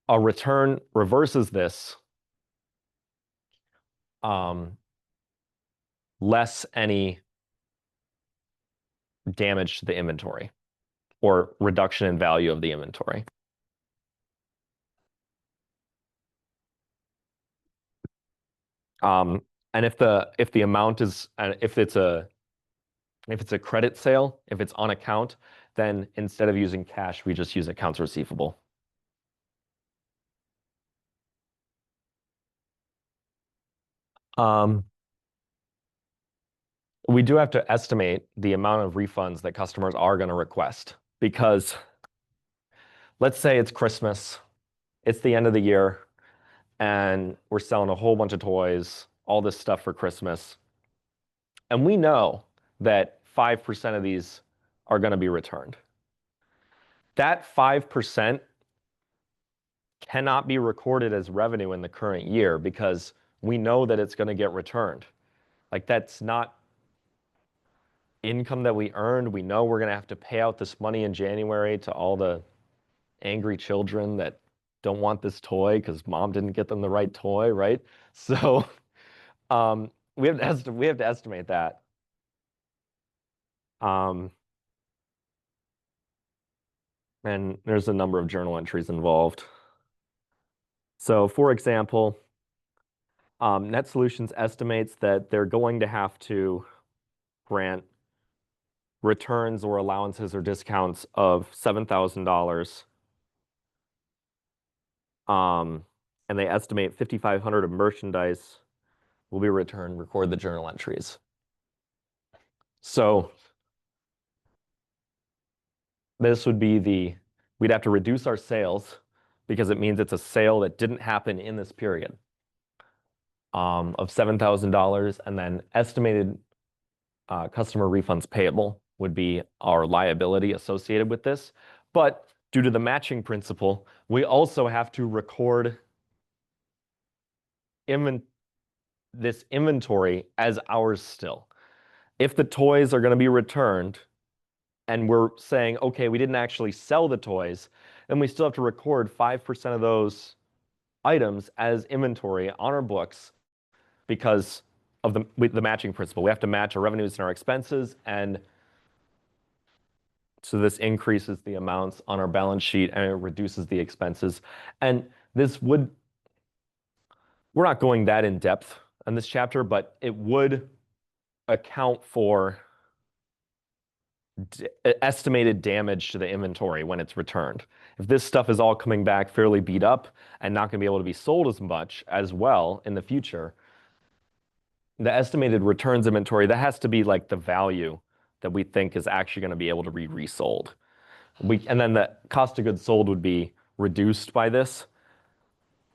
A return reverses this, less any damage to the inventory or reduction in value of the inventory. And if the amount is if it's a credit sale, if it's on account, then instead of using cash, we just use accounts receivable. Um, we do have to estimate the amount of refunds that customers are going to request because let's say it's Christmas, it's the end of the year, and we're selling a whole bunch of toys, all this stuff for Christmas. And we know that 5% of these are going to be returned. That 5% cannot be recorded as revenue in the current year because we know that it's going to get returned. Like that's not income that we earned. We know we're going to have to pay out this money in January to all the angry children that don't want this toy because mom didn't get them the right toy, right? So we have to estimate that. Um, and there's a number of journal entries involved. So for example, Net Solutions estimates that they're going to have to grant returns or allowances or discounts of $7,000. And they estimate 5,500 of merchandise will be returned, record the journal entries. So this would be we'd have to reduce our sales because it means it's a sale that didn't happen in this period of $7,000. And then estimated customer refunds payable would be our liability associated with this. But due to the matching principle, we also have to record this inventory as ours still. If the toys are going to be returned and we're saying, okay, we didn't actually sell the toys, then we still have to record 5% of those items as inventory on our books because of the matching principle. We have to match our revenues and our expenses, and so this increases the amounts on our balance sheet and it reduces the expenses. And we're not going that in depth in this chapter, but it would account for estimated damage to the inventory when it's returned. If this stuff is all coming back fairly beat up and not going to be able to be sold as much as well in the future, the estimated returns inventory, that has to be like the value that we think is actually going to be able to be resold. And then the cost of goods sold would be reduced by this.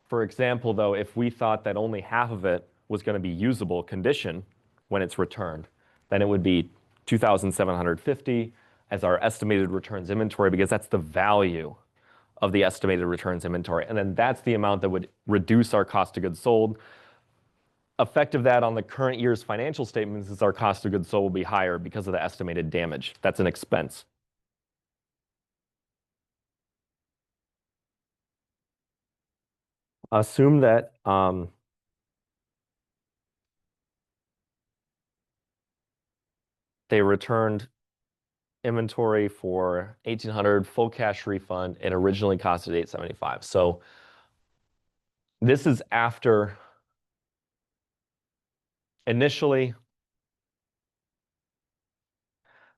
For example, though, if we thought that only half of it was going to be usable condition when it's returned, then it would be 2,750 as our estimated returns inventory because that's the value of the estimated returns inventory. And then that's the amount that would reduce our cost of goods sold. Effect of that on the current year's financial statements is our cost of goods sold will be higher because of the estimated damage. That's an expense. Assume that they returned inventory for 1,800 full cash refund. It originally costed 875. So this is after initially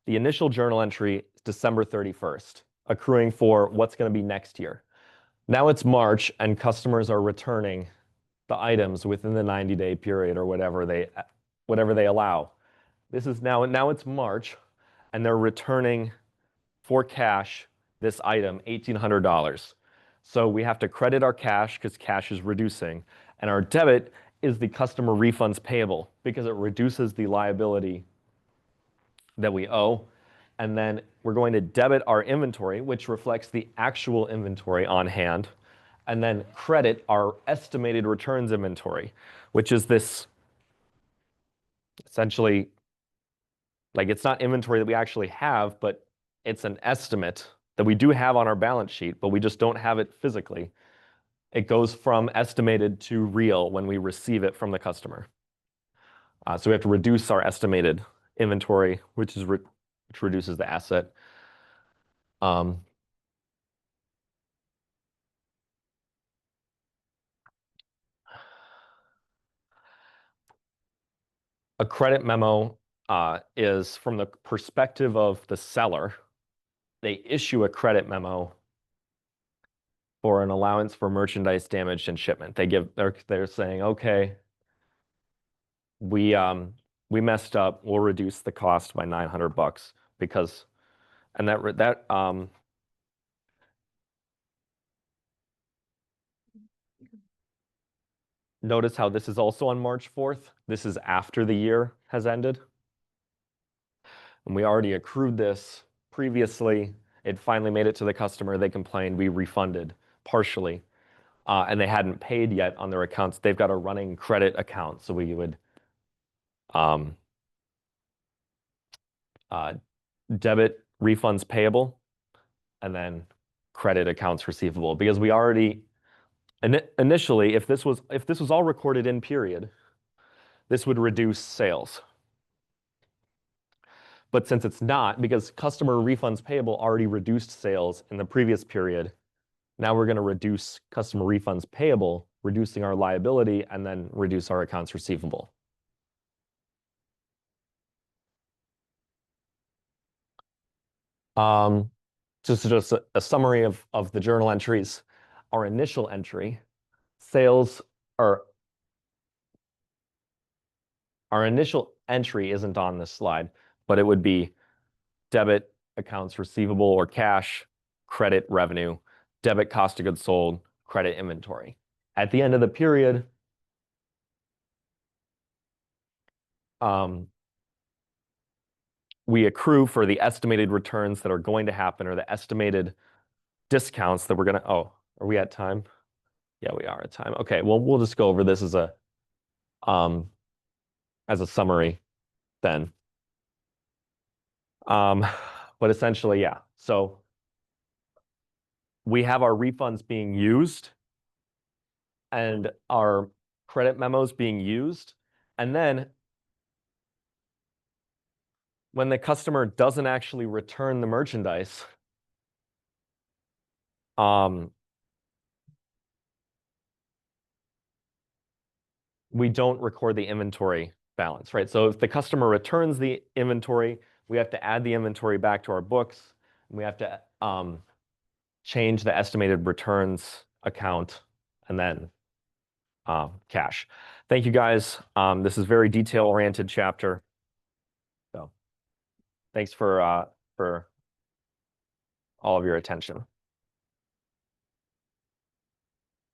the initial journal entry is December 31st, accruing for what's going to be next year. Now it's March and customers are returning the items within the 90-day period or whatever they allow. This is now it's March and they're returning for cash this item, $1,800. So we have to credit our cash because cash is reducing, and our debit is the customer refunds payable because it reduces the liability that we owe. And then we're going to debit our inventory, which reflects the actual inventory on hand, and then credit our estimated returns inventory, which is this essentially, like it's not inventory that we actually have, but it's an estimate that we do have on our balance sheet, but we just don't have it physically. It goes from estimated to real when we receive it from the customer. So we have to reduce our estimated inventory, which reduces the asset. A credit memo is from the perspective of the seller. They issue a credit memo for an allowance for merchandise damaged in shipment. They're saying, okay, we messed up. We'll reduce the cost by $900 because, and notice how this is also on March 4th. This is after the year has ended. And we already accrued this previously. It finally made it to the customer. They complained. We refunded partially. And they hadn't paid yet on their accounts. They've got a running credit account. So we would um, debit refunds payable and then credit accounts receivable, because we already initially, if this was all recorded in period, this would reduce sales. But since it's not, because customer refunds payable already reduced sales in the previous period, now we're going to reduce customer refunds payable, reducing our liability, and then reduce our accounts receivable. Just a summary of the journal entries. Our initial entry, sales are our initial entry isn't on this slide, but it would be debit accounts receivable or cash, credit revenue, debit cost of goods sold, credit inventory. At the end of the period, we accrue for the estimated returns that are going to happen, or the estimated discounts that we're going to, oh, are we at time? Yeah, we are at time. Okay, well, we'll just go over this as a summary then. But essentially, yeah. So we have our refunds being used and our credit memos being used. And then when the customer doesn't actually return the merchandise, we don't record the inventory balance, right? So if the customer returns the inventory, we have to add the inventory back to our books. And we have to change the estimated returns account and then cash. Thank you, guys. This is a very detail-oriented chapter. So thanks for all of your attention.